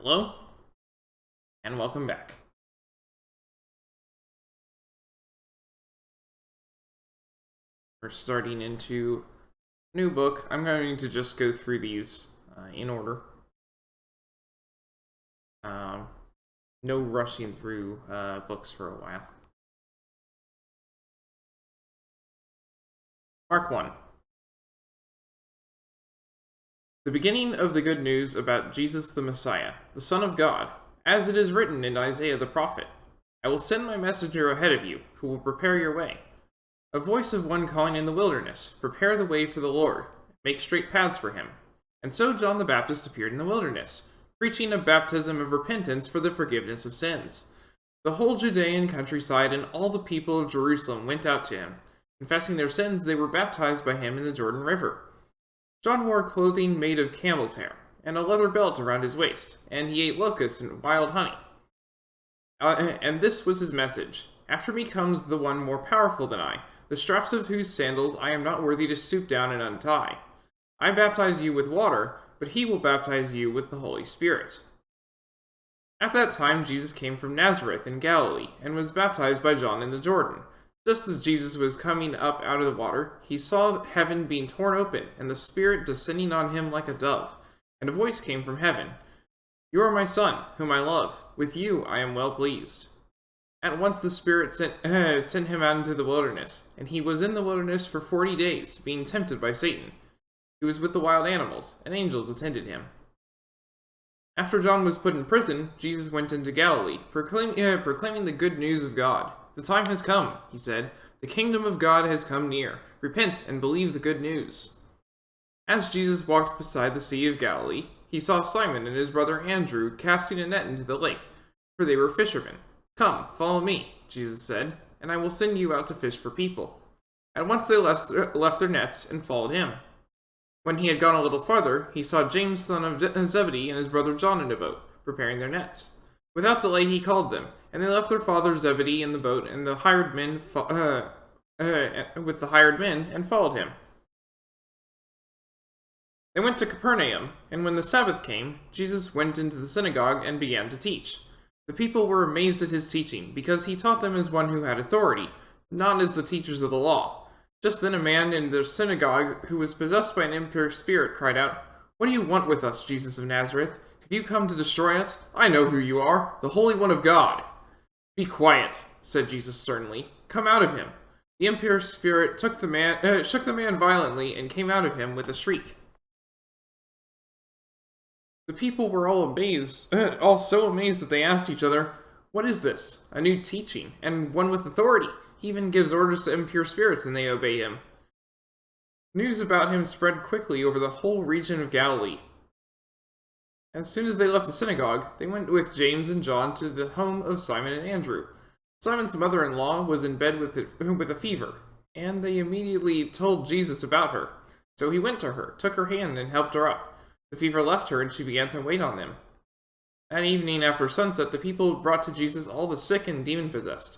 Hello, and welcome back. We're starting into a new book. I'm going to just go through these in order. Um, no rushing through books for a while. Mark 1. The beginning of the good news about Jesus the Messiah, the Son of God, as it is written in Isaiah the prophet. I will send my messenger ahead of you, who will prepare your way. A voice of one calling in the wilderness, prepare the way for the Lord, make straight paths for him. And so John the Baptist appeared in the wilderness, preaching a baptism of repentance for the forgiveness of sins. The whole Judean countryside and all the people of Jerusalem went out to him. Confessing their sins, they were baptized by him in the Jordan River. John wore clothing made of camel's hair, and a leather belt around his waist, and he ate locusts and wild honey. And this was his message. After me comes the one more powerful than I, the straps of whose sandals I am not worthy to stoop down and untie. I baptize you with water, but he will baptize you with the Holy Spirit. At that time Jesus came from Nazareth in Galilee, and was baptized by John in the Jordan. Just as Jesus was coming up out of the water, he saw heaven being torn open, and the Spirit descending on him like a dove. And a voice came from heaven, You are my Son, whom I love. With you I am well pleased. At once the Spirit sent him out into the wilderness, and he was in the wilderness for 40 days, being tempted by Satan. He was with the wild animals, and angels attended him. After John was put in prison, Jesus went into Galilee, proclaiming the good news of God. The time has come, he said. The kingdom of God has come near. Repent and believe the good news. As Jesus walked beside the Sea of Galilee, he saw Simon and his brother Andrew casting a net into the lake, for they were fishermen. Come, follow me, Jesus said, and I will send you out to fish for people. At once they left their nets and followed him. When he had gone a little farther, he saw James, son of Zebedee, and his brother John in a boat, preparing their nets. Without delay he called them, and they left their father Zebedee in the boat and the hired men with the hired men and followed him. They went to Capernaum, and when the Sabbath came, Jesus went into the synagogue and began to teach. The people were amazed at his teaching, because he taught them as one who had authority, not as the teachers of the law. Just then a man in the synagogue, who was possessed by an impure spirit, cried out, What do you want with us, Jesus of Nazareth? Have you come to destroy us? I know who you are, the Holy One of God. Be quiet, said Jesus sternly. Come out of him. The impure spirit shook the man violently and came out of him with a shriek. The people were all so amazed that they asked each other, What is this? A new teaching, and one with authority. He even gives orders to impure spirits, and they obey him. News about him spread quickly over the whole region of Galilee. As soon as they left the synagogue, they went with James and John to the home of Simon and Andrew. Simon's mother-in-law was in bed with a fever, and they immediately told Jesus about her. So he went to her, took her hand, and helped her up. The fever left her, and she began to wait on them. That evening after sunset, the people brought to Jesus all the sick and demon-possessed.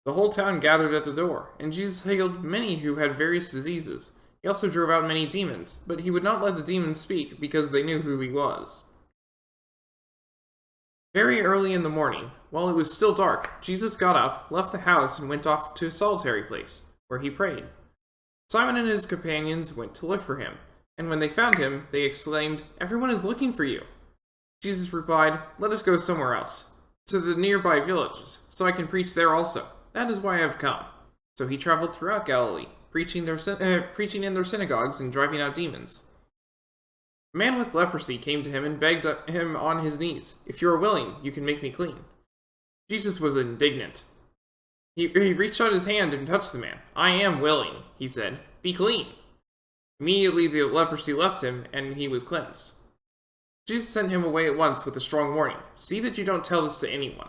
The whole town gathered at the door, and Jesus healed many who had various diseases. He also drove out many demons, but he would not let the demons speak, because they knew who he was. Very early in the morning, while it was still dark, Jesus got up, left the house, and went off to a solitary place, where he prayed. Simon and his companions went to look for him. And when they found him, they exclaimed, Everyone is looking for you. Jesus replied, Let us go somewhere else, to the nearby villages, so I can preach there also. That is why I have come. So he traveled throughout Galilee, preaching in their synagogues and driving out demons. A man with leprosy came to him and begged him on his knees, If you are willing, you can make me clean. Jesus was indignant. He reached out his hand and touched the man. I am willing, he said. Be clean. Immediately the leprosy left him, and he was cleansed. Jesus sent him away at once with a strong warning. See that you don't tell this to anyone.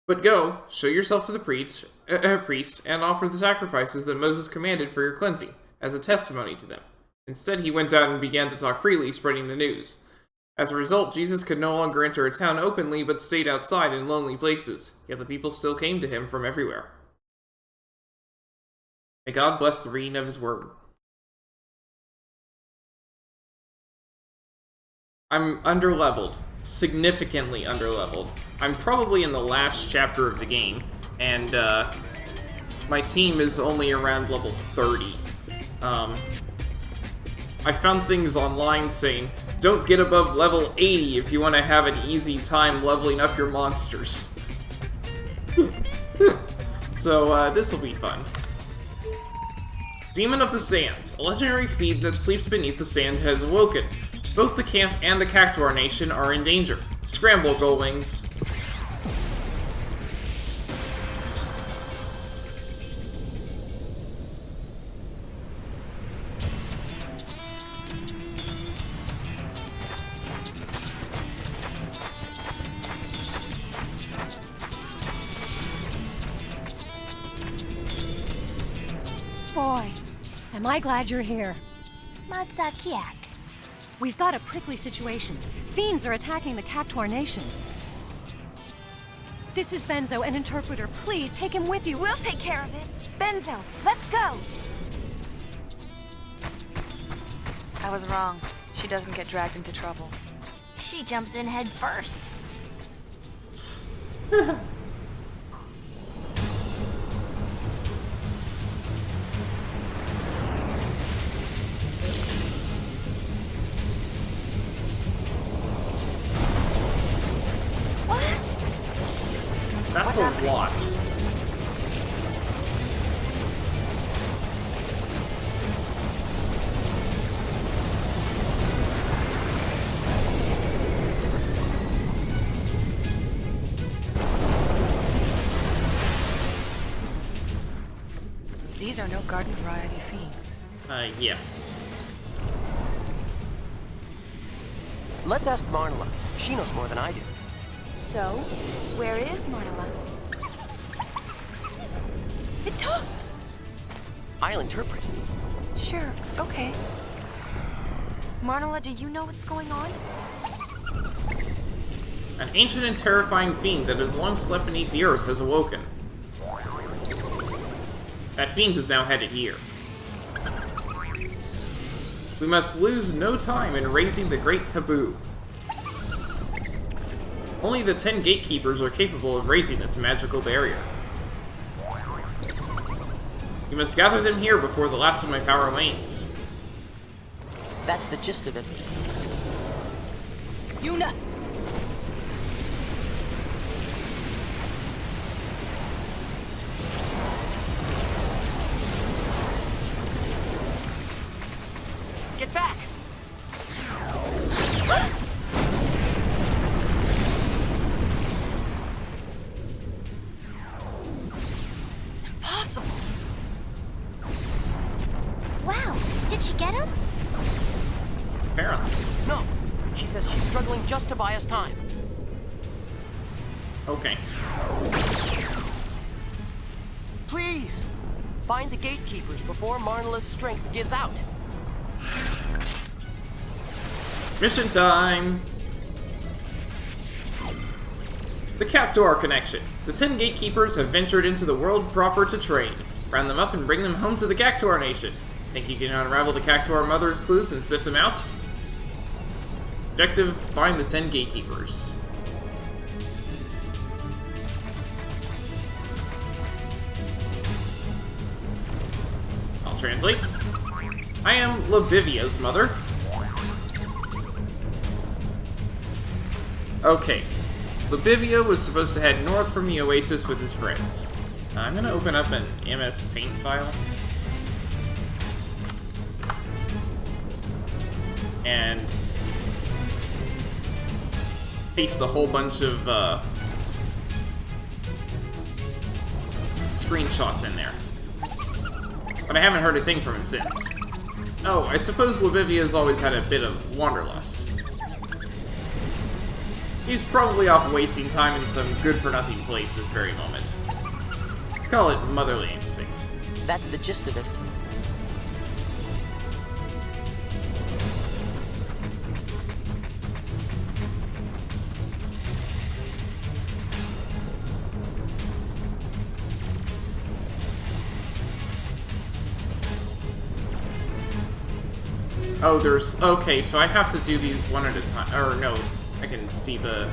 But go, show yourself to the priest, and offer the sacrifices that Moses commanded for your cleansing, as a testimony to them. Instead, he went out and began to talk freely, spreading the news. As a result, Jesus could no longer enter a town openly, but stayed outside in lonely places. Yet the people still came to him from everywhere. May God bless the reading of his word. I'm underleveled. Significantly underleveled. I'm probably in the last chapter of the game, and my team is only around level 30. I found things online saying, don't get above level 80 if you want to have an easy time leveling up your monsters. So, this will be fun. Demon of the Sands. A legendary fiend that sleeps beneath the sand has awoken. Both the camp and the Cactuar Nation are in danger. Scramble, Gullwings. Boy, am I glad you're here. Matsakiak. We've got a prickly situation. Fiends are attacking the Cactuar Nation. This is Benzo, an interpreter. Please, take him with you. We'll take care of it. Benzo, let's go! I was wrong. She doesn't get dragged into trouble. She jumps in head first. That's a lot. These are no garden variety fiends. Yeah. Let's ask Marnla. She knows more than I do. So, where is Marnala? It talked! I'll interpret. Sure, okay. Marnala, do you know what's going on? An ancient and terrifying fiend that has long slept beneath the earth has awoken. That fiend is now headed here. We must lose no time in raising the Great Haboo. Only the 10 gatekeepers are capable of raising this magical barrier. We must gather them here before the last of my power wanes. That's the gist of it. Yuna! Get back! Impossible! Wow, did she get him? Apparently. No, she says she's struggling just to buy us time. Okay. Please! Find the gatekeepers before Marnla's strength gives out. Mission time! The Cactuar Connection. The 10 gatekeepers have ventured into the world proper to trade. Round them up and bring them home to the Cactuar Nation. Think you can unravel the Cactuar Mother's clues and sniff them out? Objective, find the 10 gatekeepers. I'll translate. I am Labivia's mother. Okay. Labivia was supposed to head north from the oasis with his friends. I'm gonna open up an MS Paint file. And paste a whole bunch of screenshots in there. But I haven't heard a thing from him since. Oh, I suppose Labivia's always had a bit of wanderlust. He's probably off wasting time in some good-for-nothing place this very moment. Call it motherly instinct. That's the gist of it. Oh, there's... Okay, so I have to do these one at a time. Or, no. I can see the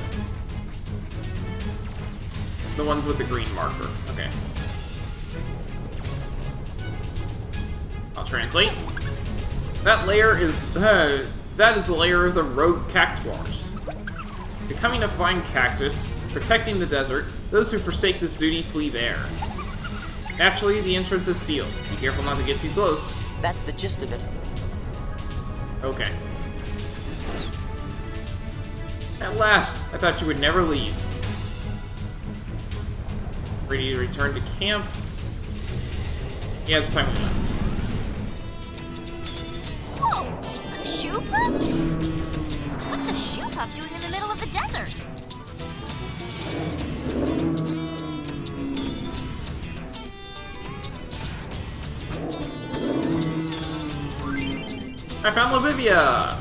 ones with the green marker. Okay. I'll translate. That layer is... that is the layer of the rogue cactuars. Becoming a fine cactus, protecting the desert, those who forsake this duty flee there. Naturally, the entrance is sealed. Be careful not to get too close. That's the gist of it. Okay. At last! I thought you would never leave. Ready to return to camp? Yeah, it's time we left. Whoa! A shoe puff? What's a shoe puff doing in the middle of the desert? I found Labivia!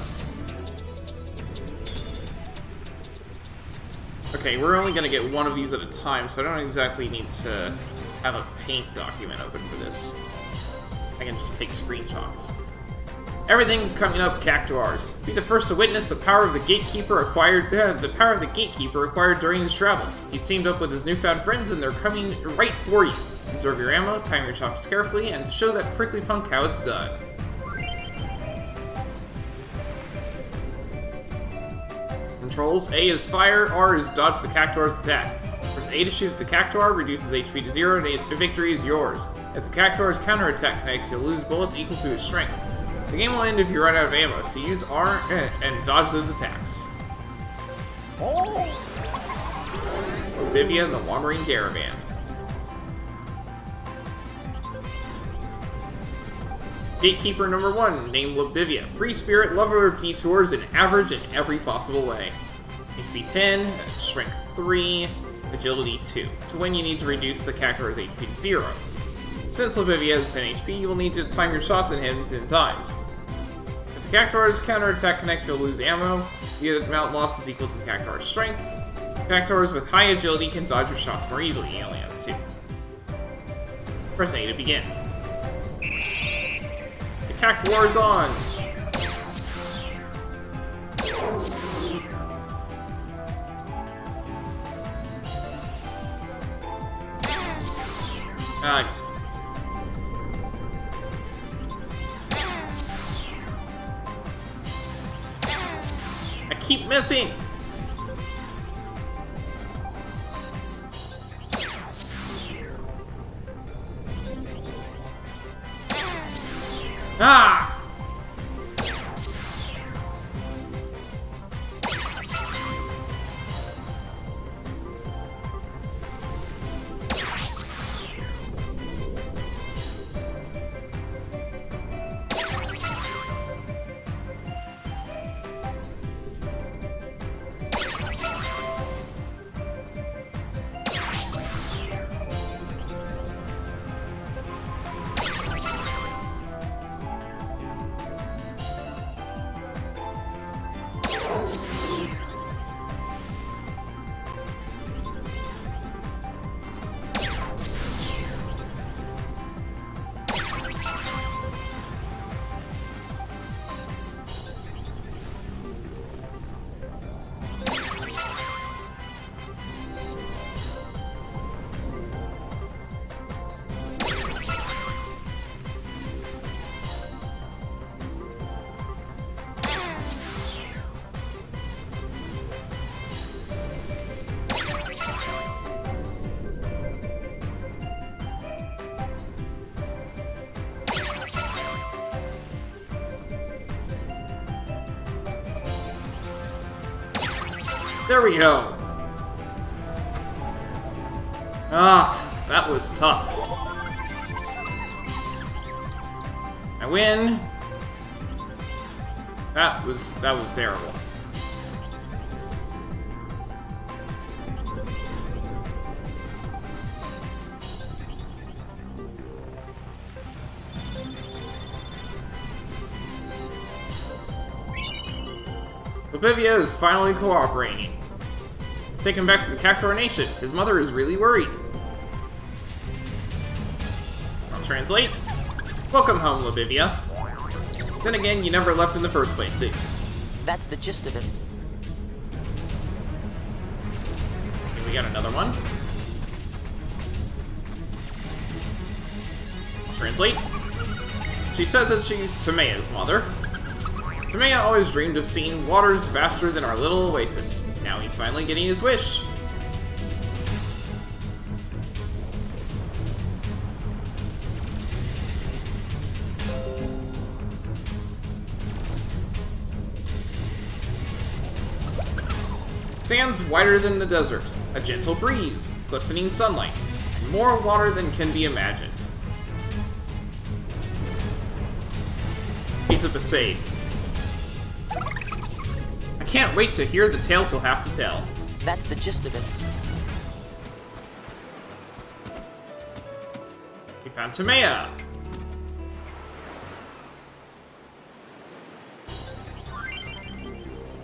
Okay, we're only gonna get one of these at a time, so I don't exactly need to have a paint document open for this. I can just take screenshots. Everything's coming up, Cactuars. Be the first to witness the power of the Gatekeeper acquired during his travels. He's teamed up with his newfound friends, and they're coming right for you. Conserve your ammo, time your shots carefully, and to show that prickly punk how it's done. Controls: A is fire, R is dodge the Cactuar's attack. Press A to shoot at the Cactuar, reduces HP to 0, and victory is yours. If the Cactuar's counterattack connects, you'll lose bullets equal to his strength. The game will end if you run out of ammo, so use R and dodge those attacks. Olivia and the Wandering Caravan. Gatekeeper number 1, named Labivia. Free spirit, lover of detours, and average in every possible way. HP 10, strength 3, agility 2. To win, you need to reduce the Cactuar's HP to 0. Since Labivia has 10 HP, you will need to time your shots and hit him 10 times. If the Cactuar's counterattack connects, you'll lose ammo. The amount lost is equal to the Cactuar's strength. Cactuars with high agility can dodge your shots more easily. He only has 2. Press A to begin. Cactuar is on! I keep missing! Ah! There we go. Ah, that was tough. I win. That was terrible. Labivia is finally cooperating. Take him back to the Cactuar Nation. His mother is really worried. I'll translate. Welcome home, Labivia. Then again, you never left in the first place, did you? That's the gist of it. Okay, we got another one. Translate. She said that she's Tamea's mother. Tamea always dreamed of seeing waters vaster than our little oasis. Now he's finally getting his wish. Sands wider than the desert, a gentle breeze, glistening sunlight, and more water than can be imagined. Piece of Besaid. I can't wait to hear the tales he'll have to tell. That's the gist of it. We found Tamea.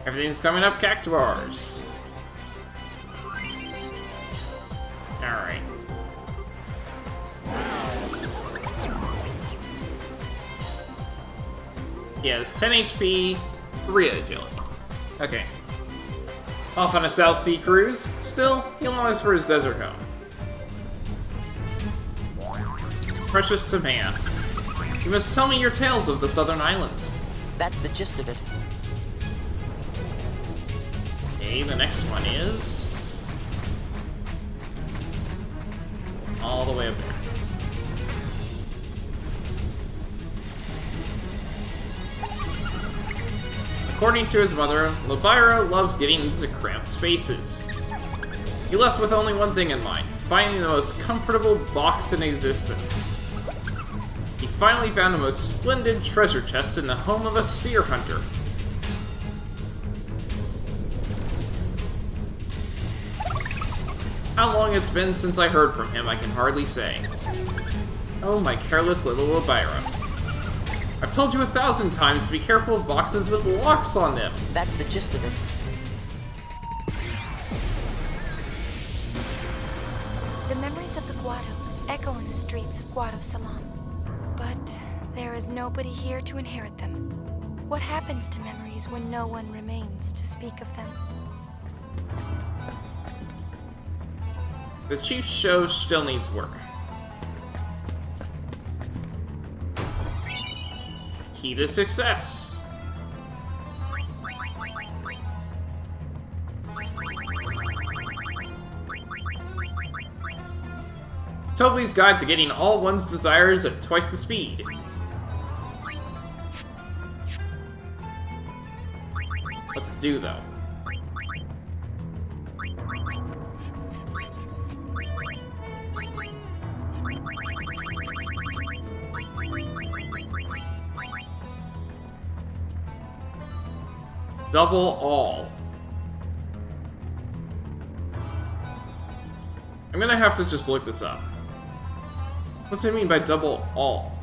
Everything's coming up cactuars. Alright. Yeah, it's 10 HP, 3 agility. Okay. Off on a South Sea cruise. Still, he longs for his desert home. Precious Tamea, you must tell me your tales of the Southern Islands. That's the gist of it. Okay, the next one is... all the way up there. According to his mother, Lobira loves getting into cramped spaces. He left with only one thing in mind, finding the most comfortable box in existence. He finally found the most splendid treasure chest in the home of a sphere hunter. How long it's been since I heard from him, I can hardly say. Oh, my careless little Lobira. I've told you 1,000 times to be careful of boxes with locks on them. That's the gist of it. The memories of the Guado echo in the streets of Guado Salam. But there is nobody here to inherit them. What happens to memories when no one remains to speak of them? The Chief's show still needs work. Key to success. Toby's Guide to Getting All One's Desires at Twice the Speed. What's it do, though? Double all. I'm gonna have to just look this up. What's it mean by double all?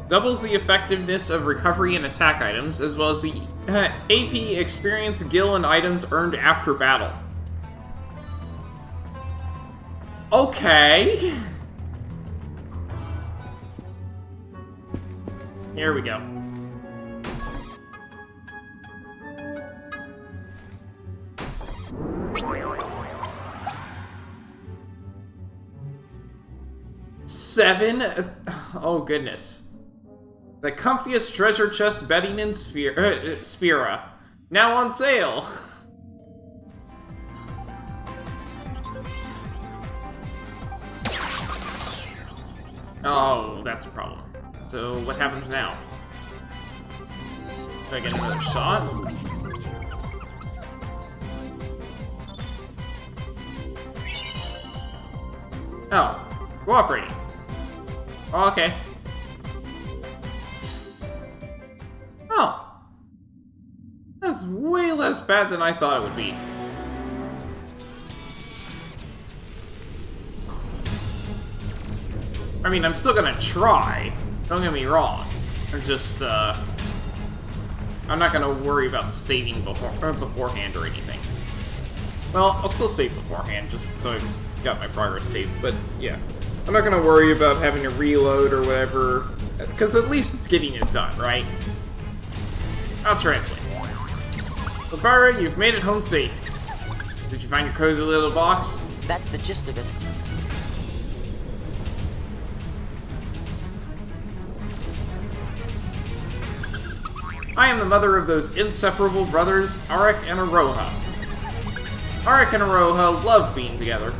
Doubles the effectiveness of recovery and attack items, as well as the AP experience, gil, and items earned after battle. Okay. Here we go. Seven? Oh, goodness. The comfiest treasure chest bedding in Spira. Now on sale! Oh, that's a problem. So, what happens now? Do I get another shot? Oh, cooperating. Oh, okay. Oh. That's way less bad than I thought it would be. I mean, I'm still gonna try. Don't get me wrong. I'm just, I'm not gonna worry about saving beforehand or anything. Well, I'll still save beforehand, just so I've got my progress saved, but yeah. I'm not gonna worry about having to reload or whatever Because at least it's getting it done, right? I'll translate. Labara, you've made it home safe. Did you find your cozy little box? That's the gist of it. I am the mother of those inseparable brothers, Arik and Aroha. Arik and Aroha love being together.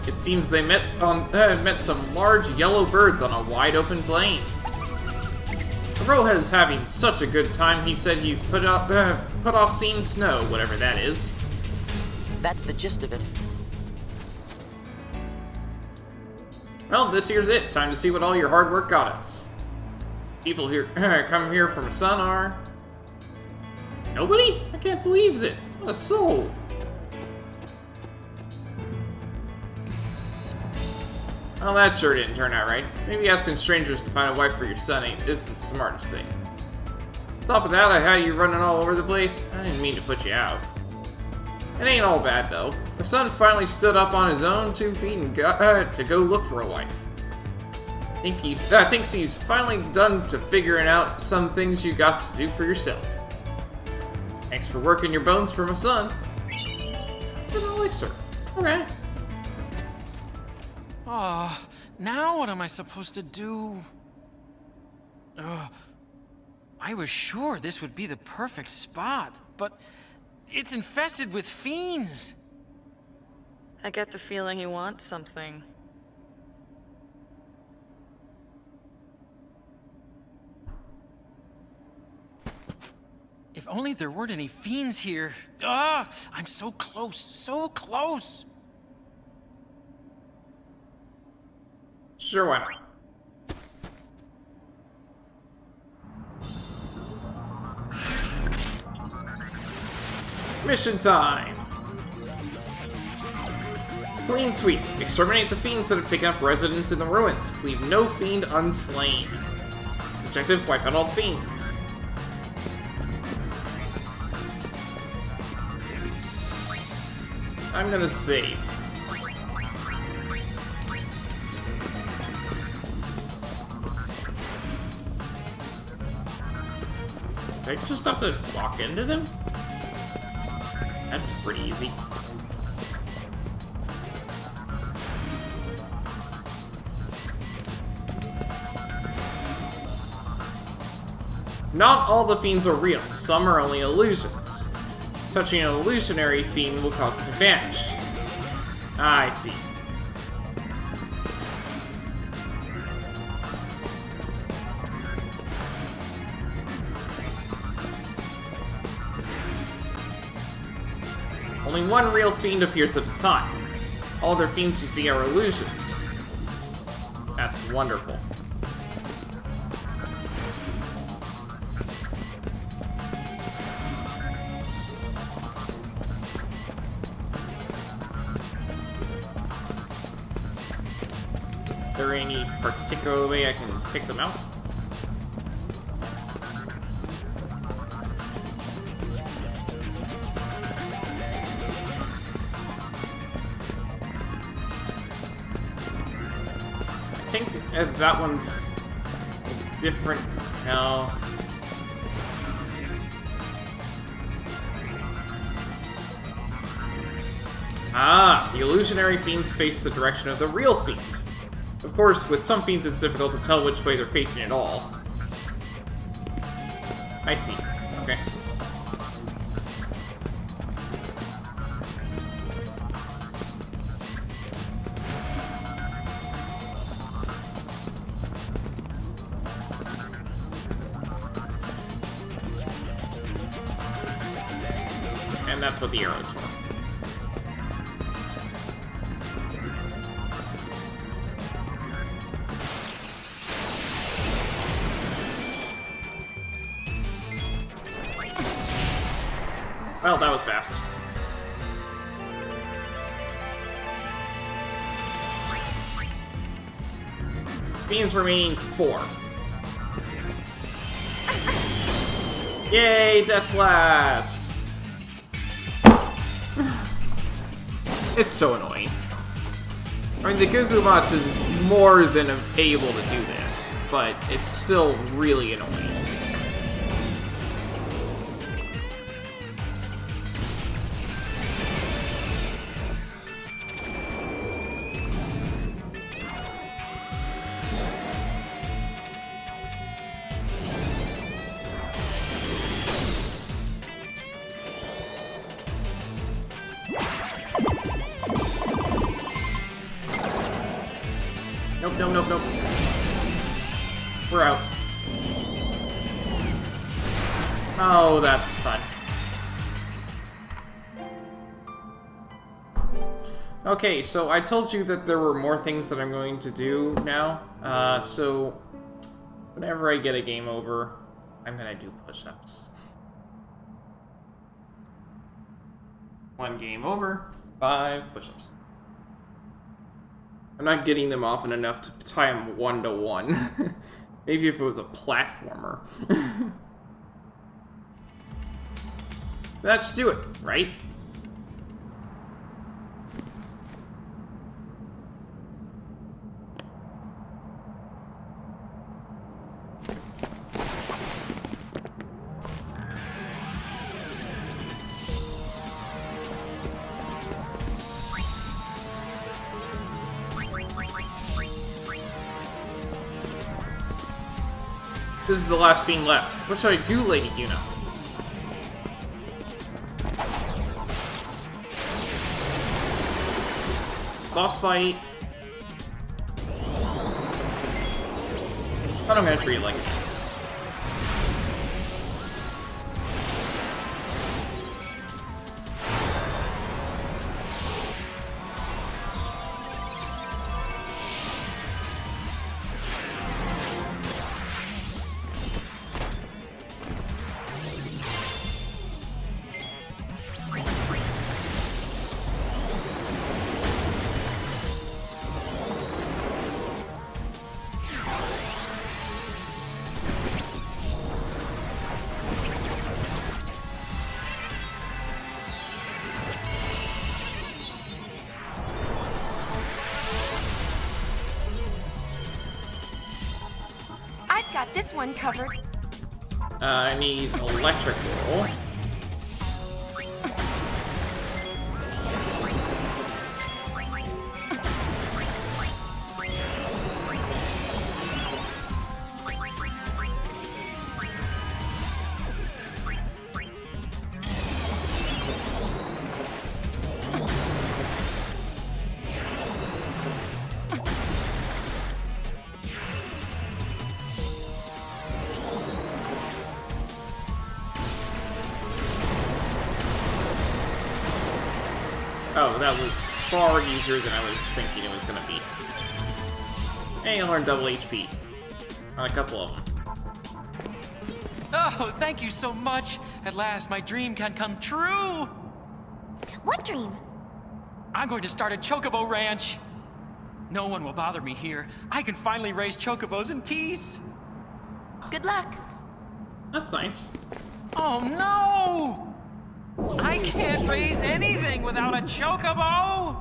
It seems they met some large yellow birds on a wide open plain. Aroha is having such a good time, he said he's put off seeing snow, whatever that is. That's the gist of it. Well, this here's it. Time to see what all your hard work got us. People here come here from a sun are... Nobody? I can't believe it. What a soul. Well, that sure didn't turn out right. Maybe asking strangers to find a wife for your son isn't the smartest thing. On top of that, I had you running all over the place. I didn't mean to put you out. It ain't all bad, though. My son finally stood up on his own 2 feet and got to go look for a wife. Thinks he's finally done to figuring out some things you got to do for yourself. Thanks for working your bones for my son. An elixir. Okay. Now what am I supposed to do? I was sure this would be the perfect spot, but it's infested with fiends. I get the feeling he wants something. If only there weren't any fiends here. I'm so close, so close. Sure, why not? Mission time! Clean sweep. Exterminate the fiends that have taken up residence in the ruins. Leave no fiend unslain. Objective, wipe out all fiends. I'm gonna save. Do I just have to walk into them? That's pretty easy. Not all the fiends are real. Some are only illusions. Touching an illusionary fiend will cause it to vanish. I see. Only one real fiend appears at a time. All other fiends you see are illusions. That's wonderful. Is there any particular way I can pick them out? I think that one's different. No. Ah, the illusionary fiends face the direction of the real fiend. Of course, with some fiends it's difficult to tell which way they're facing at all. I see. Okay. And that's what the arrow's for. Well, that was fast. Fiends remaining 4. Yay, Death Blast! It's so annoying. I mean, the Goo Goo Bots is more than able to do this. but it's still really annoying. Nope, nope, nope, nope. We're out. Oh, that's fun. Okay, so I told you that there were more things that I'm going to do now. So whenever I get a game over, I'm gonna do push-ups. 1 game over, 5 push-ups. I'm not getting them often enough to tie them 1-to-1. Maybe if it was a platformer. That should do it, right? This is the last fiend left. What should I do, Lady Yuna? Boss fight. But I'm gonna treat it like this. Got this one covered. I need electrical. Oh, that was far easier than I was thinking it was gonna be. Hey, I learned double HP. On a couple of them. Oh, thank you so much. At last, my dream can come true. What dream? I'm going to start a chocobo ranch. No one will bother me here. I can finally raise chocobos in peace. Good luck. That's nice. Oh, no! I can't raise anything without a chocobo!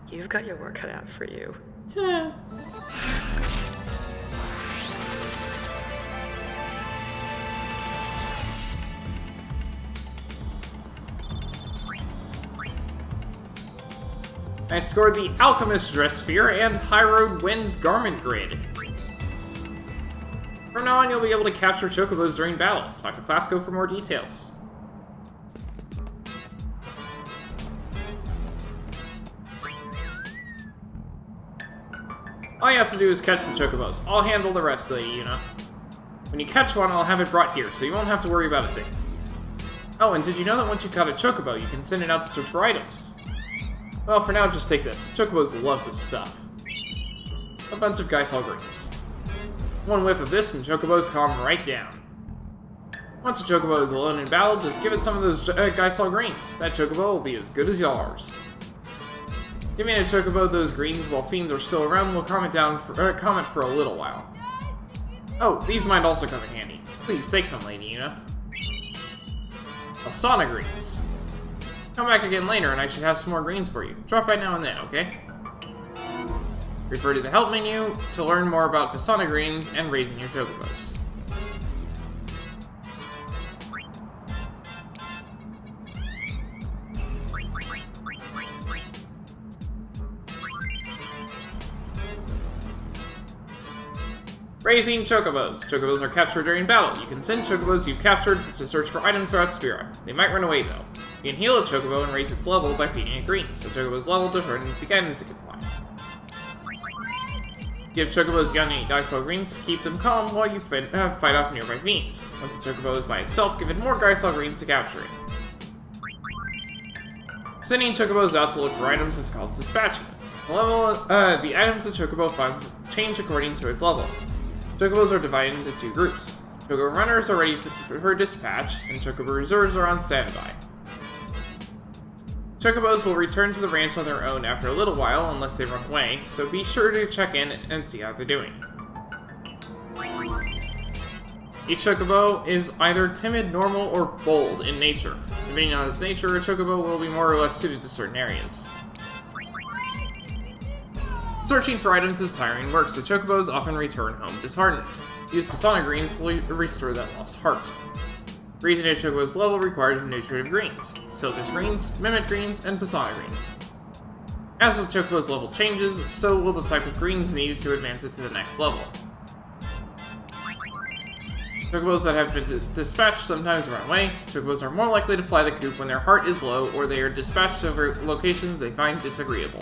You've got your work cut out for you. I scored the Alchemist Dress Sphere and High Road Wind's Garment Grid. From now on, you'll be able to capture chocobos during battle. Talk to Clasco for more details. All you have to do is catch the chocobos. I'll handle the rest, Lady Yuna. When you catch one, I'll have it brought here, so you won't have to worry about a thing. Oh, and did you know that once you've caught a chocobo, you can send it out to search for items? Well, for now, just take this. Chocobos love this stuff. A bunch of Geisel greens. One whiff of this, and chocobos calm right down. Once a chocobo is alone in battle, just give it some of those Geisel greens. That chocobo will be as good as yours. Giving a chocobo those greens while fiends are still around will comment for a little while. Oh, these might also come in handy. Please take some, Lady Yuna. Asana greens. Come back again later and I should have some more greens for you. Drop by now and then, okay? Refer to the Help menu to learn more about Persona Greens and raising your chocobos. Raising chocobos. Chocobos are captured during battle. You can send chocobos you've captured to search for items throughout Spira. They might run away though. You can heal a chocobo and raise its level by feeding it greens. So chocobo's level determines the items it can fly. Give chocobos young and Geisel greens to keep them calm while you fight off nearby fiends. Once a chocobo is by itself, give it more Geisel greens to capture it. Sending chocobos out to look for items is called dispatching. The items the chocobo finds change according to its level. Chocobos are divided into two groups. Chocobo runners are ready for dispatch, and chocobo reserves are on standby. Chocobos will return to the ranch on their own after a little while unless they run away, so be sure to check in and see how they're doing. Each chocobo is either timid, normal, or bold in nature. Depending on its nature, a chocobo will be more or less suited to certain areas. Searching for items is tiring work, so chocobos often return home disheartened. Use Persona Greens to restore that lost heart. Raising a chocobo's level requires nutritive greens. Silkus greens, mimic greens, and Persona Greens. As the chocobo's level changes, so will the type of greens needed to advance it to the next level. Chocobos that have been dispatched sometimes run away. Chocobos are more likely to fly the coop when their heart is low, or they are dispatched over locations they find disagreeable.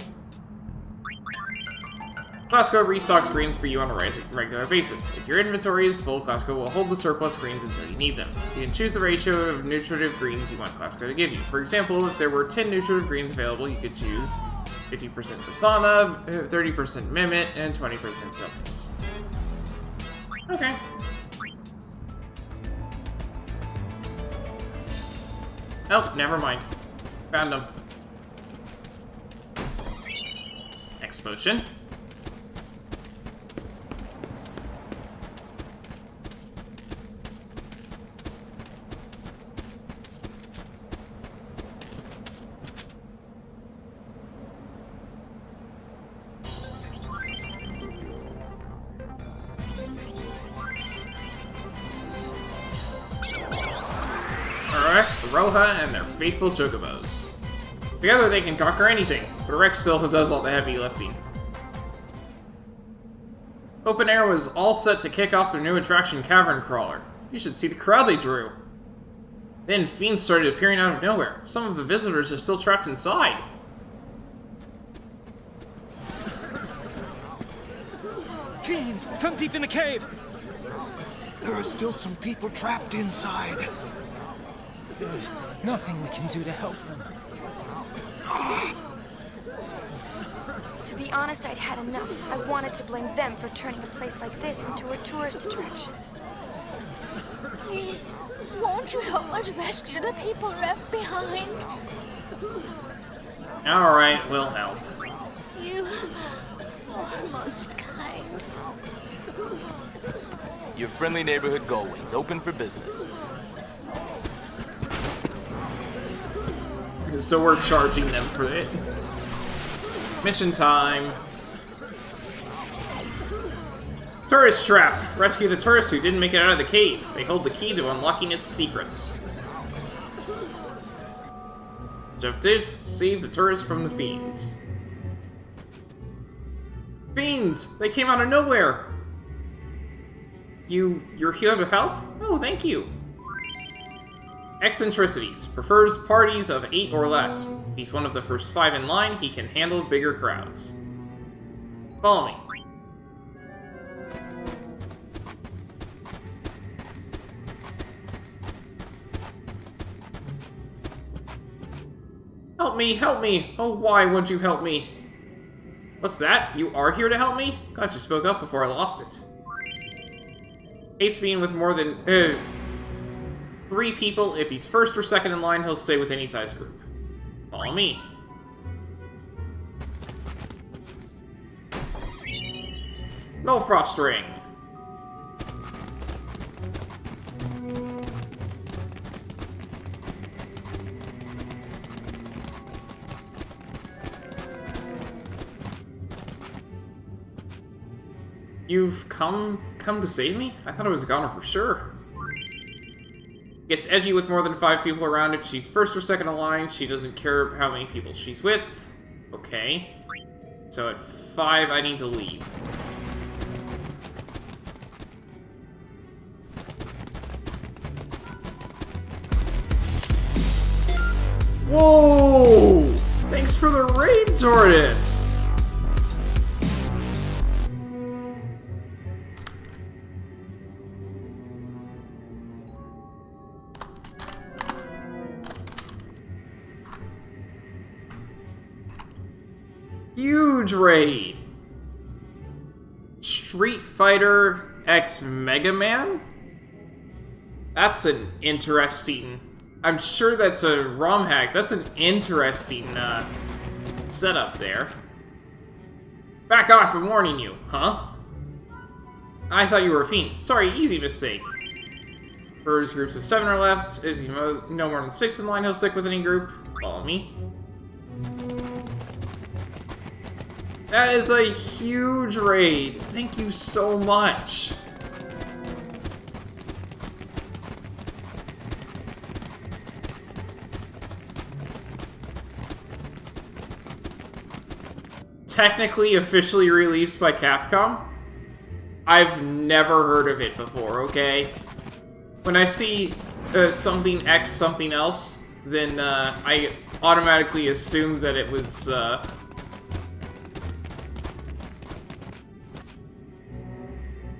Classico restocks greens for you on a regular basis. If your inventory is full, Classico will hold the surplus greens until you need them. You can choose the ratio of nutritive greens you want Classico to give you. For example, if there were 10 nutritive greens available, you could choose 50% Persona, 30% Mimit, and 20% Silkus. Okay. Oh, never mind. Found them. Next potion. Roha and their faithful chocobos. Together they can conquer anything, but Rex still does all the heavy lifting. Open Air was all set to kick off their new attraction, Cavern Crawler. You should see the crowd they drew. Then fiends started appearing out of nowhere. Some of the visitors are still trapped inside. Fiends from deep in the cave! There are still some people trapped inside. There's nothing we can do to help them. To be honest, I'd had enough. I wanted to blame them for turning a place like this into a tourist attraction. Please, won't you help us rescue the people left behind? Alright, we'll help. You are most kind. Your friendly neighborhood Gullwings, open for business. So we're charging them for it. Mission time. Tourist trap. Rescue the tourists who didn't make it out of the cave. They hold the key to unlocking its secrets. Objective: save the tourists from the fiends. Fiends! They came out of nowhere! You're here to help? Oh, thank you. Eccentricities. Prefers parties of 8 or less. If he's one of the first 5 in line, he can handle bigger crowds. Follow me. Help me, help me! Oh, why won't you help me? What's that? You are here to help me? God, you spoke up before I lost it. Hates being with more than 3 people. If he's first or second in line, he'll stay with any size group. Follow me. No frost ring. You've come to save me? I thought I was a goner for sure. Gets edgy with more than 5 people around. If she's first or second in line, she doesn't care how many people she's with. Okay. So at 5, I need to leave. Whoa! Thanks for the raid, Tortoise! Huge raid! Street Fighter X Mega Man? That's an interesting... I'm sure that's a ROM hack. That's an interesting setup there. Back off, I'm warning you, huh? I thought you were a fiend. Sorry, easy mistake. For his groups of 7 or left, is no more than 6 in line, he'll stick with any group. Follow me. That is a huge raid. Thank you so much. Technically officially released by Capcom. I've never heard of it before, okay? When I see something X something else, then I automatically assume that it was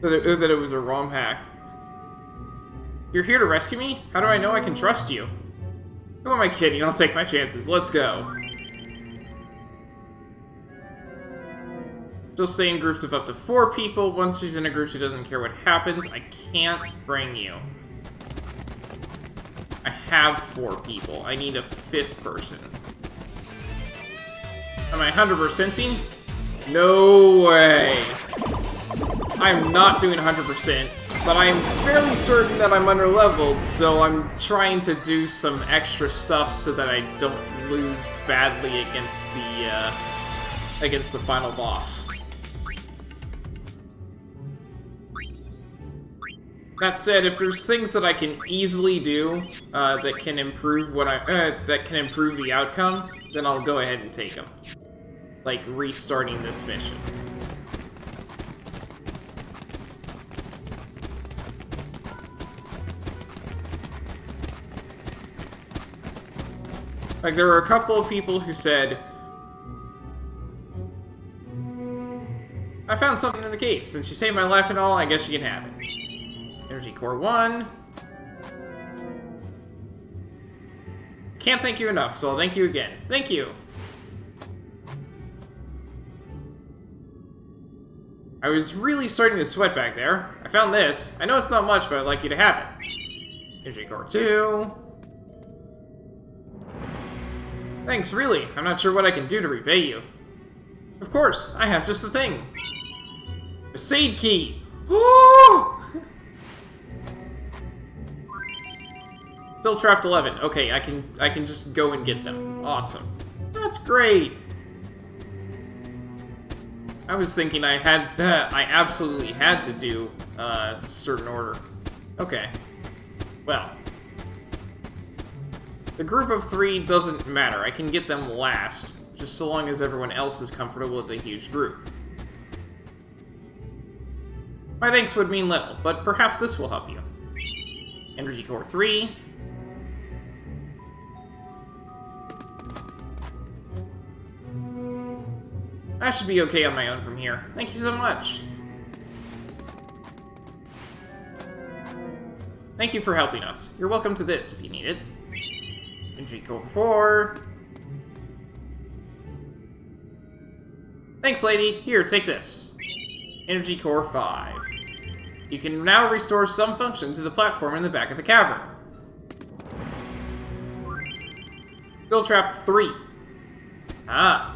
that it was a ROM hack. You're here to rescue me? How do I know I can trust you? Who am I kidding? I'll take my chances. Let's go. She'll stay in groups of up to 4 people. Once she's in a group, she doesn't care what happens. I can't bring you. I have 4 people. I need a 5th person. Am I 100%ing? No way. I'm not doing 100%, but I'm fairly certain that I'm under-leveled, so I'm trying to do some extra stuff so that I don't lose badly against the final boss. That said, if there's things that I can easily do that can improve the outcome, then I'll go ahead and take them. Like restarting this mission. Like, there were a couple of people who said, I found something in the cave. Since you saved my life and all, I guess you can have it. Energy Core 1. Can't thank you enough, so I'll thank you again. Thank you! I was really starting to sweat back there. I found this. I know it's not much, but I'd like you to have it. Energy Core 2. Thanks, really. I'm not sure what I can do to repay you. Of course, I have just the thing. A Seed Key! Oh! Still trapped 11. Okay, I can just go and get them. Awesome. That's great! I was thinking I absolutely had to do a certain order. Okay. Well. The group of 3 doesn't matter. I can get them last, just so long as everyone else is comfortable with a huge group. My thanks would mean little, but perhaps this will help you. Energy Core 3. I should be okay on my own from here. Thank you so much. Thank you for helping us. You're welcome to this if you need it. Energy Core 4. Thanks, lady. Here, take this. Energy Core 5. You can now restore some function to the platform in the back of the cavern. Still trapped 3. Ah.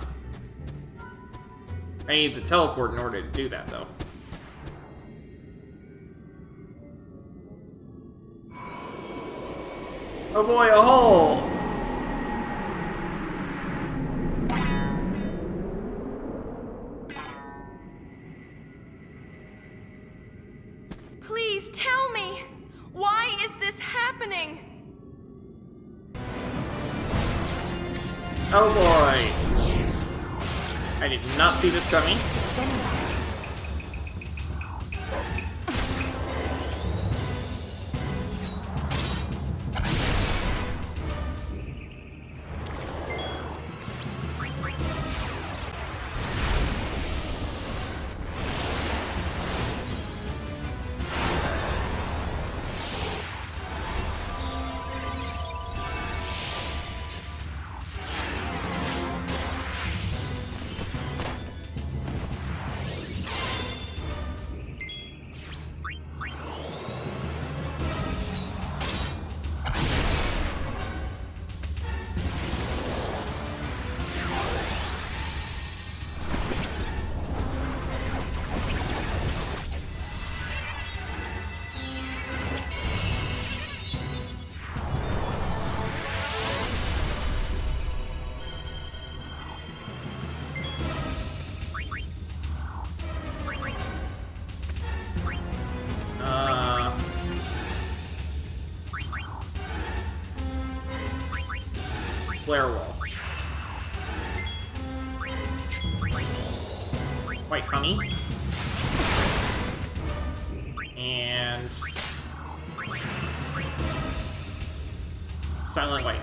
I need the teleport in order to do that, though. Oh boy, a hole! Oh boy! I did not see this coming. Flare wall. White honey. And silent light.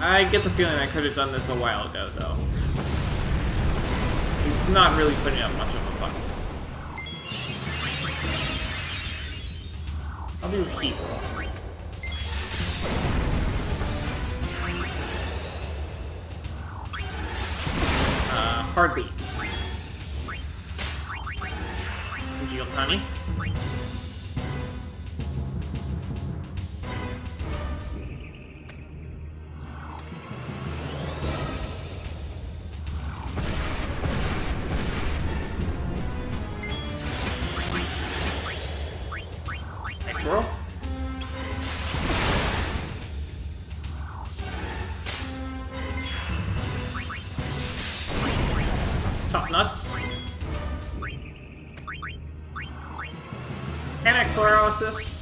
I get the feeling I could have done this a while ago, though. He's not really putting up much of a fight. I'll do heat roll. Hard leaves. Congealed honey. Swirl. Tough nuts. Panic paralysis.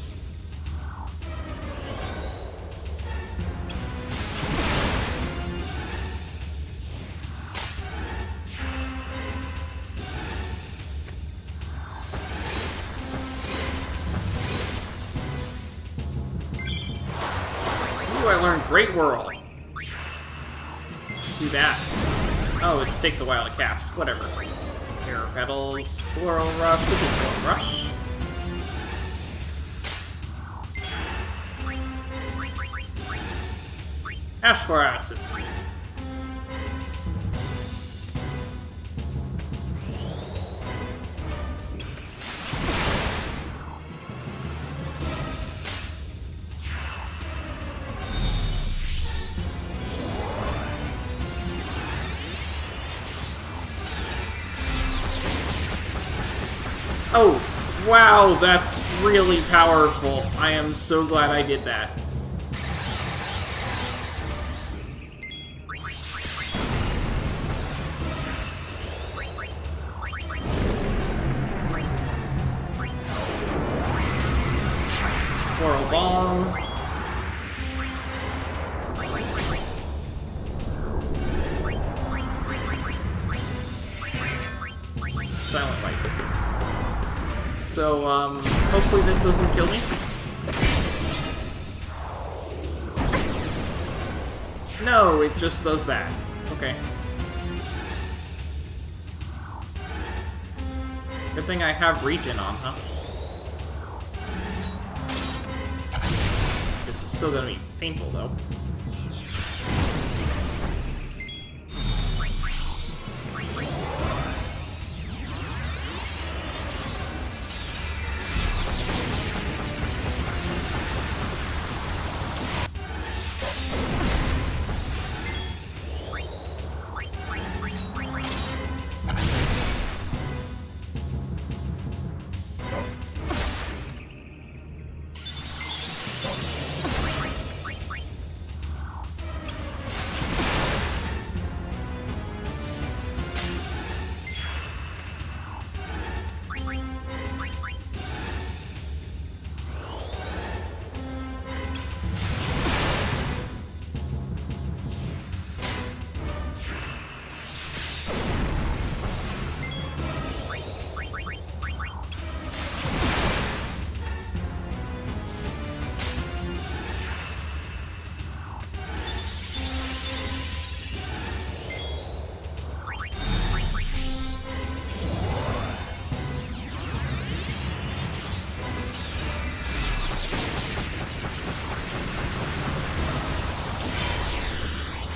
I learned Great Whirl. Do that. Oh, it takes a while to cast. Whatever. Air petals, floral rush, which is floral rush. Ash paralysis. Oh, wow, that's really powerful. I am so glad I did that. Floral Bomb. Silent Light. So, hopefully this doesn't kill me. No, it just does that. Okay. Good thing I have regen on, huh? This is still gonna be painful, though.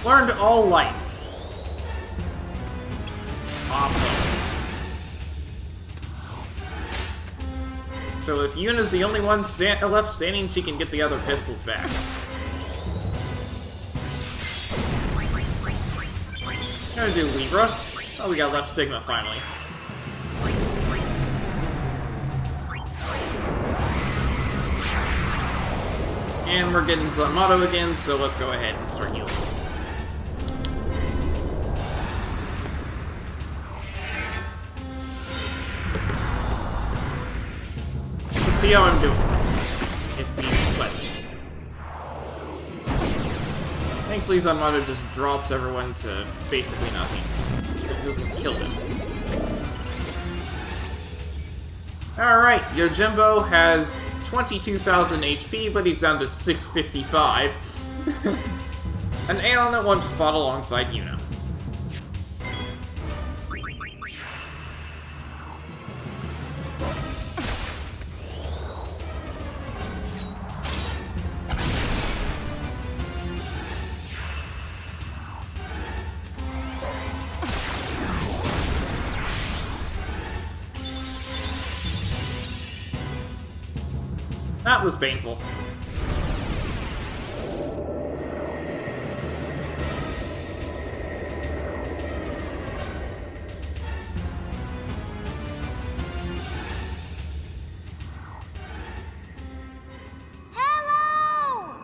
Learned all life. Awesome. So if Yuna's the only one left standing, she can get the other pistols back. Gonna do Libra. Oh, we got left Sigma finally. And we're getting Zanmato again, so let's go ahead and start healing. Let's see how I'm doing. If he lets me. Thankfully, Zanmato just drops everyone to basically nothing. It doesn't kill them. Alright, Yojimbo has 22,000 HP, but he's down to 655. An Aeon that once fought alongside Yuna. That was painful. Hello!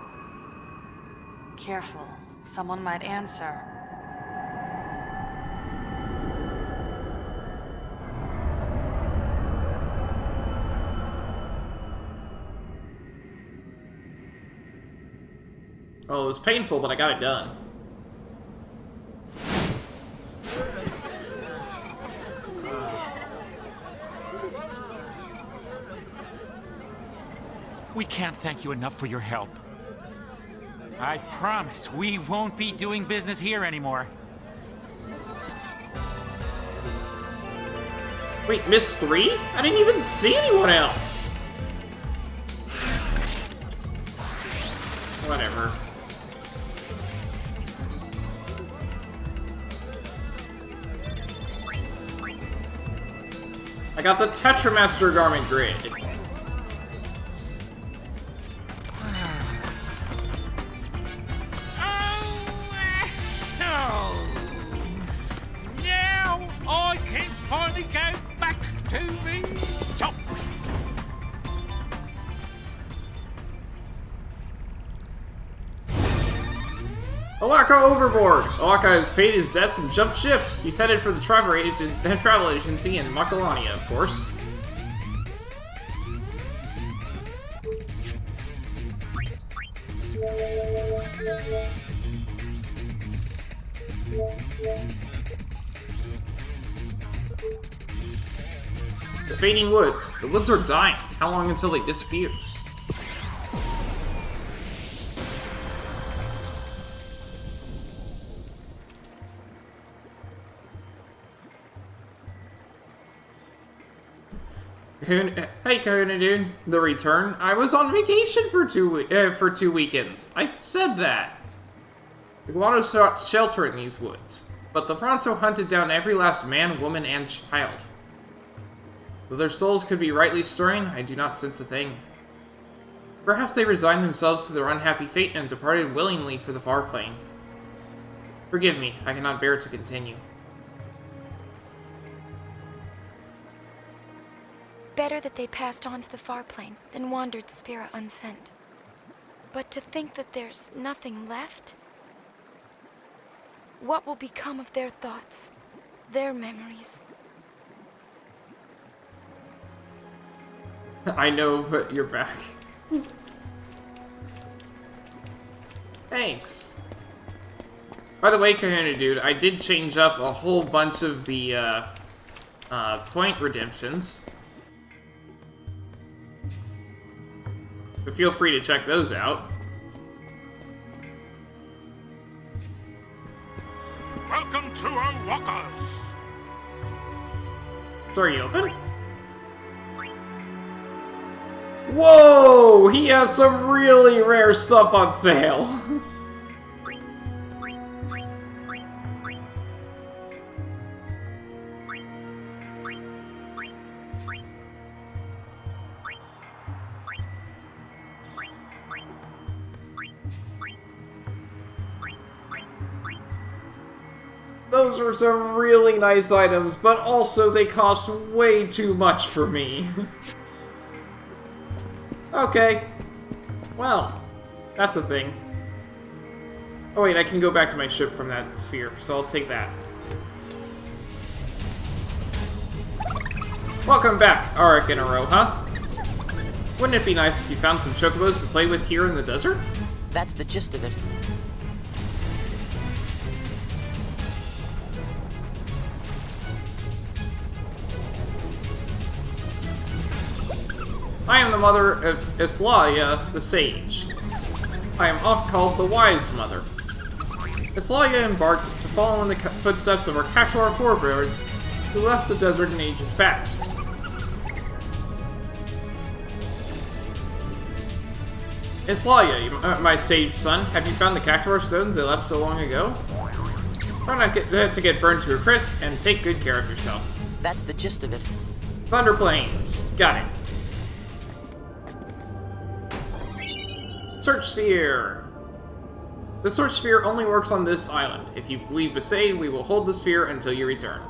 Careful. Someone might answer. Well, it was painful, but I got it done. We can't thank you enough for your help. I promise we won't be doing business here anymore. Wait, missed 3? I didn't even see anyone else! Whatever. I got the Tetramaster Garment Grid. Now I can finally go back to the shop. Owaka overboard! Owaka has paid his debts and jumped ship. He's headed for the travel agency in Makalania, of course. The fading woods. The woods are dying. How long until they disappear? Hey, Kahuna dude. The return? I was on vacation for two weekends. I said that. The Guano sought shelter in these woods, but the Franzo hunted down every last man, woman, and child. Though their souls could be rightly stirring, I do not sense a thing. Perhaps they resigned themselves to their unhappy fate and departed willingly for the far plane. Forgive me, I cannot bear to continue. Better that they passed on to the far plane than wandered Spira unsent. But to think that there's nothing left? What will become of their thoughts, their memories? I know, but you're back. Thanks. By the way, Kahuna dude, I did change up a whole bunch of the point redemptions. So feel free to check those out. Welcome to Owaka's. Sorry, you open? Whoa! He has some really rare stuff on sale. those were some really nice items, but also they cost way too much for me. Okay. Well, that's a thing. Oh wait, I can go back to my ship from that sphere, so I'll take that. Welcome back, Arik and Aroha. Wouldn't it be nice if you found some chocobos to play with here in the desert? That's the gist of it. I am the mother of Islaia the Sage. I am oft called the Wise Mother. Islaia embarked to follow in the footsteps of our Cactuar forebears who left the desert in ages past. Islaia, my sage son, have you found the Cactuar stones they left so long ago? Try not to get burned to a crisp, and take good care of yourself. That's the gist of it. Thunder Plains. Got it. Search Sphere! The Search Sphere only works on this island. If you leave Besaid, we will hold the sphere until you return.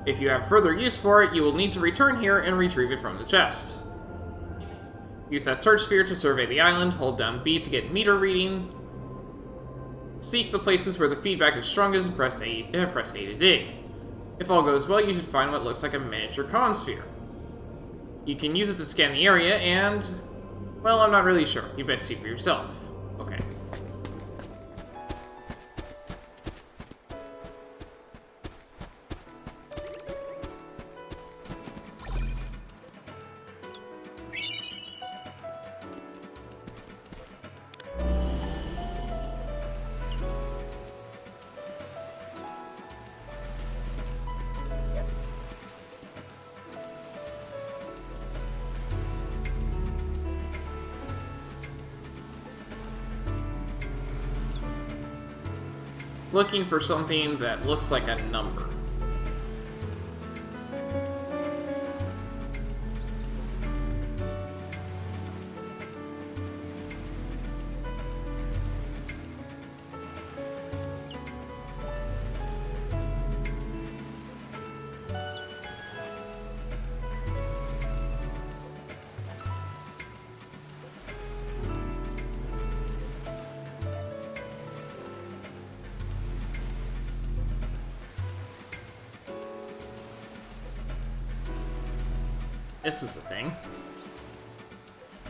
If you have further use for it, you will need to return here and retrieve it from the chest. Use that Search Sphere to survey the island, hold down B to get meter reading, seek the places where the feedback is strongest, and press A to dig. If all goes well, you should find what looks like a miniature comm sphere. You can use it to scan the area and... well, I'm not really sure. You best see for yourself. Okay. Looking for something that looks like a number. This is a thing.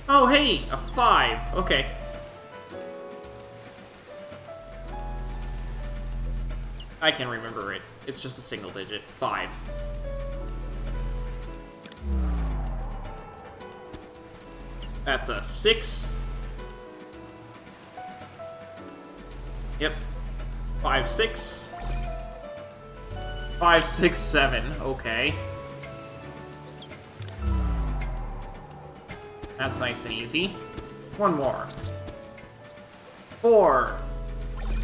Oh, hey! A 5. Okay. I can remember it. It's just a single digit. 5. That's a 6. Yep. 5, 6. 5, 6, 7. Okay. That's nice and easy. One more. 4.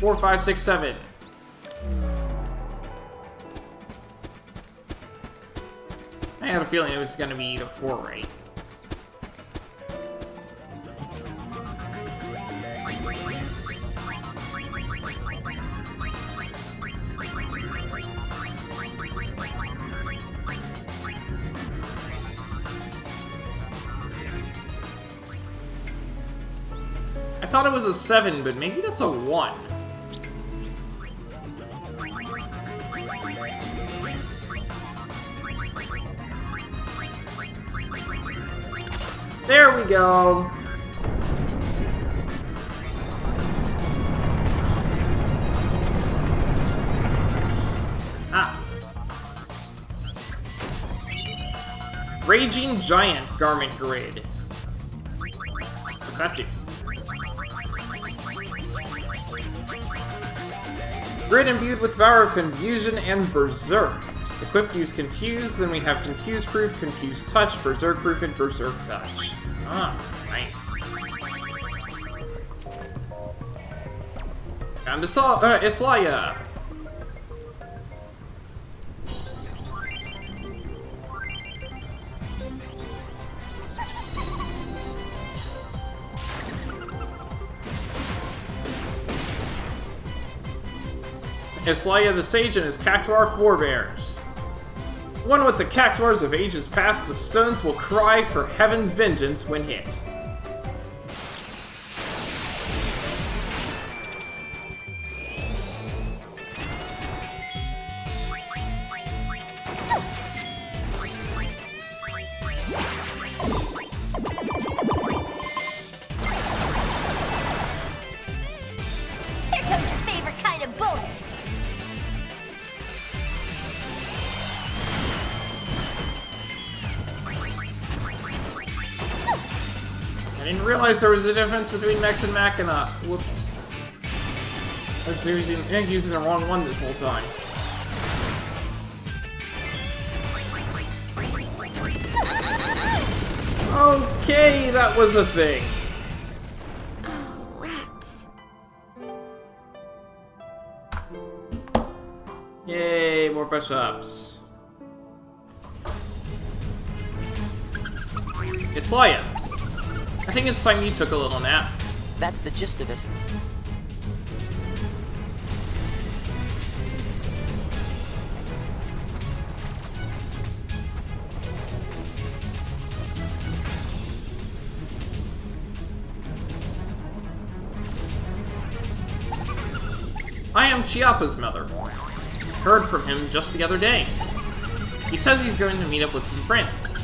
4, 5, 6, 7. I had a feeling it was gonna be a 4 rate. I thought it was a 7, but maybe that's a 1. There we go. Ah. Raging Giant Garment Grid. What's that do? Grid imbued with power of Confusion and Berserk. Equipped, use Confuse, then we have Confuse Proof, Confuse Touch, Berserk Proof, and Berserk Touch. Ah, nice. Time to Islaia! Islaya the Sage and his Cactuar forebears. One with the Cactuars of ages past, the stones will cry for heaven's vengeance when hit. Here comes your favorite kind of bullet. I didn't realize there was a difference between Mex and Machina. Whoops. I was using the wrong one this whole time. Okay, that was a thing. Oh, rats. Yay, more push-ups. Islaya, I think it's time you took a little nap. That's the gist of it. I am Chiappa's mother. Heard from him just the other day. He says he's going to meet up with some friends.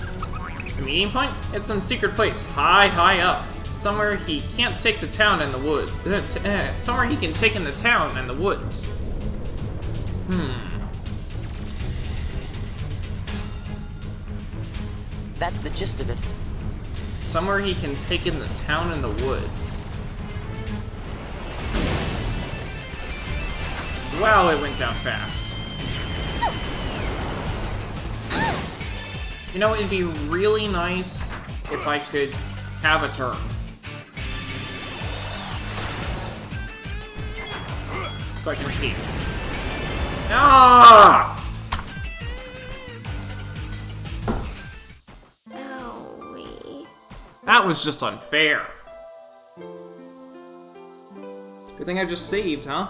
The meeting point? It's some secret place, high up. Somewhere he can't take the town and the woods. Somewhere he can take in the town and the woods. That's the gist of it. Somewhere he can take in the town and the woods. Wow, it went down fast. You know, it'd be really nice if I could have a turn. So I can escape. Ah! Owie. That was just unfair. Good thing I just saved, huh?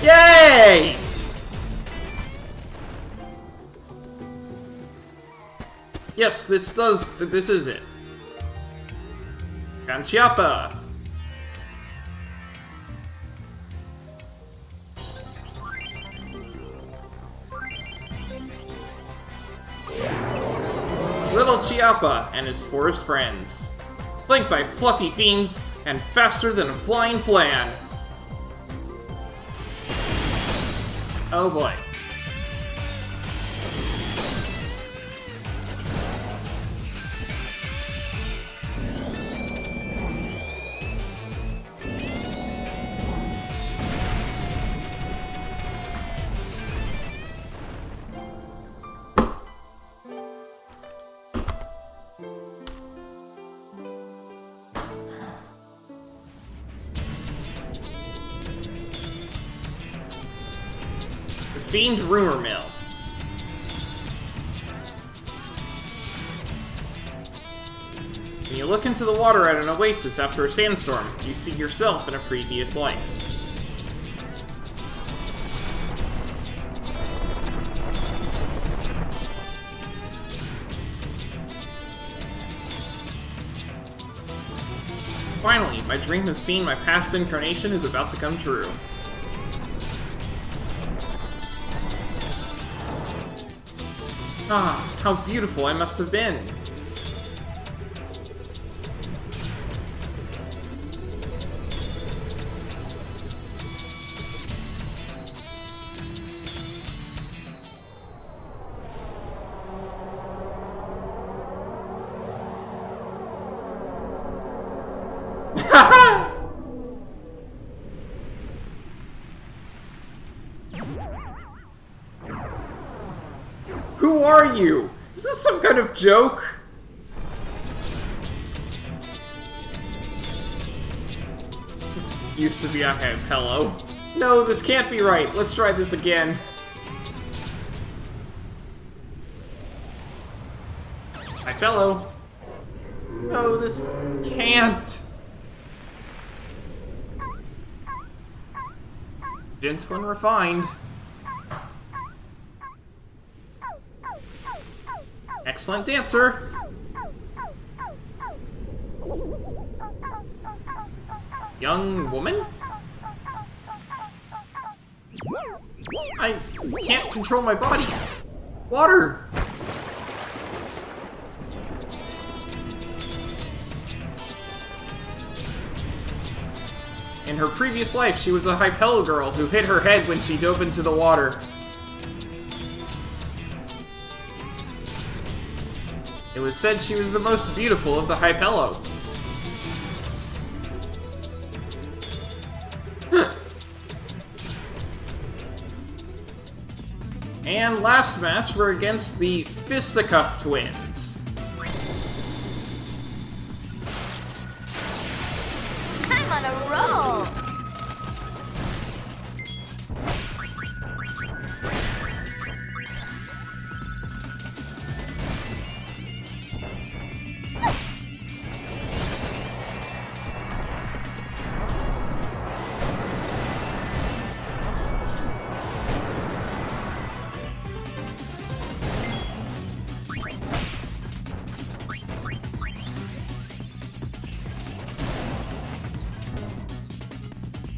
Yay! Yes, this is it. And Chiappa! Little Chiappa and his forest friends. Flanked by fluffy fiends and faster than a flying flan. Oh boy. Fiend Rumor Mill. When you look into the water at an oasis after a sandstorm, you see yourself in a previous life. Finally, my dream of seeing my past incarnation is about to come true. Ah, how beautiful I must have been. Who are you? Is this some kind of joke? used to be a hello. No, this can't be right. Let's try this again. Hi, fellow. No, this can't. Gentle and refined. Excellent dancer. Young woman? I can't control my body. Water! In her previous life, she was a Hypello girl who hit her head when she dove into the water. It was said she was the most beautiful of the Hypello. And last match, we're against the Fisticuff twins. I'm on a roll!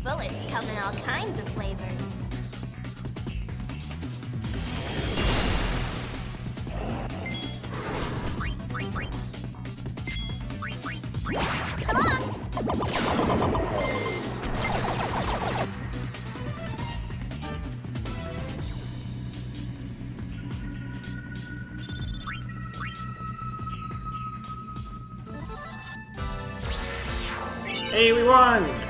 Bullets come in all kinds of flavors. Come on! Hey, we won!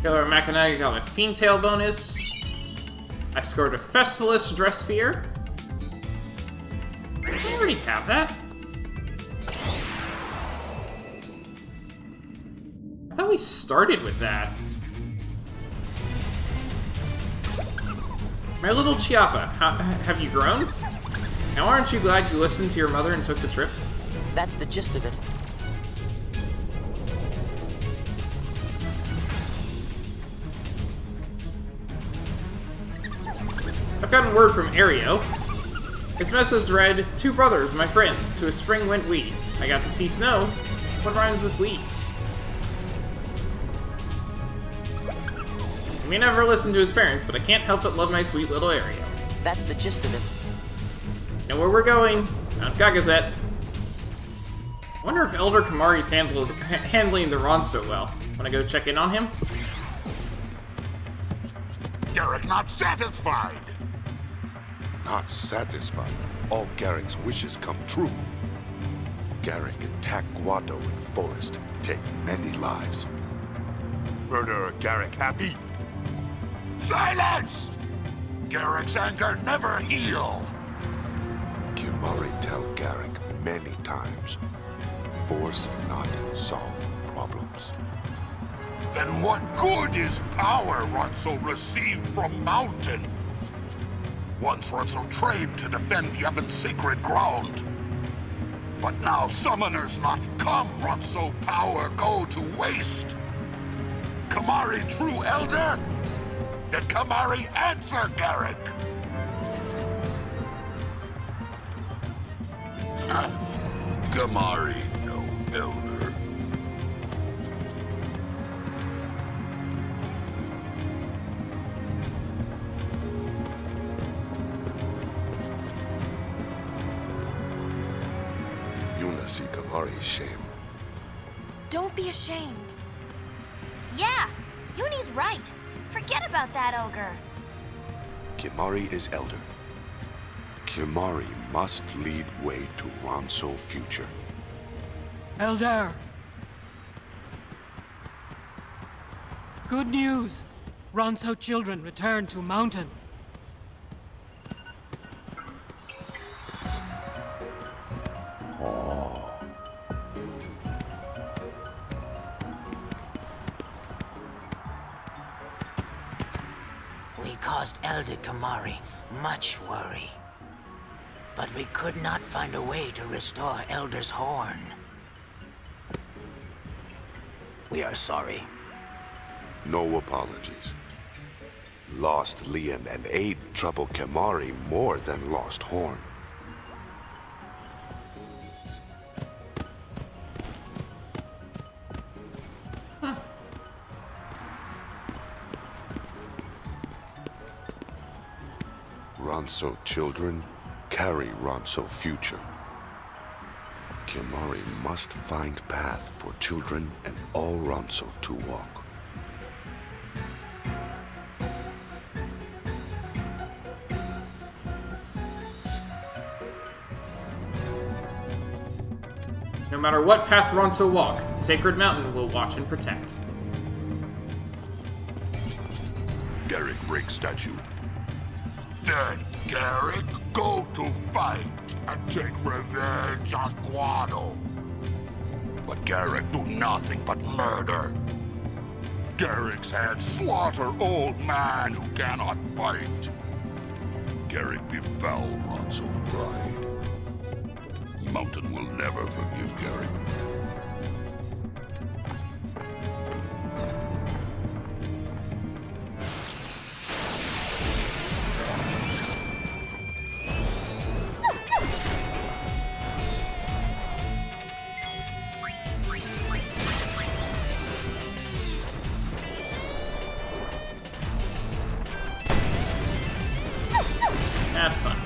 Killer Machinaga got a Fiendtail bonus. I scored a Festivus Dress Sphere. Did I already have that? I thought we started with that. My little Chiappa, have you grown? Now aren't you glad you listened to your mother and took the trip? That's the gist of it. I've gotten word from Aereo. His message read, 2 brothers, my friends, to a spring went we. I got to see snow. What rhymes with we? I may never listen to his parents, but I can't help but love my sweet little Aereo. That's the gist of it. Know where we're going. Mount Gagazet. I wonder if Elder Kamari's handling the Ron so well. Wanna go check in on him? Garrick not satisfied. Not satisfied. All Garrick's wishes come true. Garrick attacked Guado in forest, take many lives. Murderer Garrick happy? Silence! Garrick's anger never heal. Kimari tell Garrick many times, force not solve problems. Then what good is power Ronso received from Mountain? Once Ronso trained to defend Yevon's sacred ground. But now summoners not come, Ronso power go to waste. Kamari true elder? Did Kamari answer Garrick? Kamari no elder. Yuna see Kamari's shame. Don't be ashamed. Yeah, Yuni's right. Forget about that ogre. Kimari is elder. Kimari must lead way to Ronso future. Elder! Good news! Ronso children return to Mountain. caused Elder Kamari much worry. But we could not find a way to restore Elder's horn. We are sorry. No apologies. Lost Lian and aid trouble Kamari more than lost horn. Ronso children carry Ronso future. Kimari must find path for children and all Ronso to walk. No matter what path Ronso walk, Sacred Mountain will watch and protect. Garrick break statue. Then, Garrick, go to fight and take revenge on Guado. But Garrick do nothing but murder. Garrick's hands slaughter old man who cannot fight. Garrick befoul Ronso pride. Mountain will never forgive Garrick. That's fun.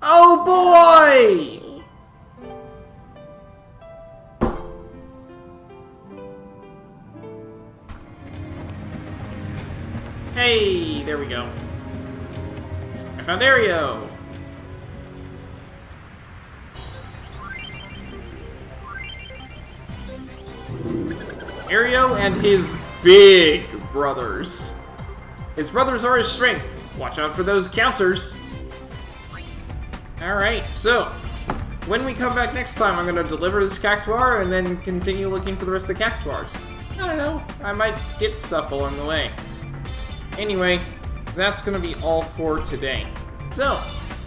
Oh boy! Hey, there we go. I found Ario! Ario and his big brothers. His brothers are his strength. Watch out for those counters. Alright, so when we come back next time, I'm going to deliver this Cactuar and then continue looking for the rest of the Cactuars. I don't know, I might get stuff along the way. Anyway, that's going to be all for today. So,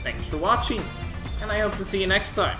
thanks for watching, and I hope to see you next time.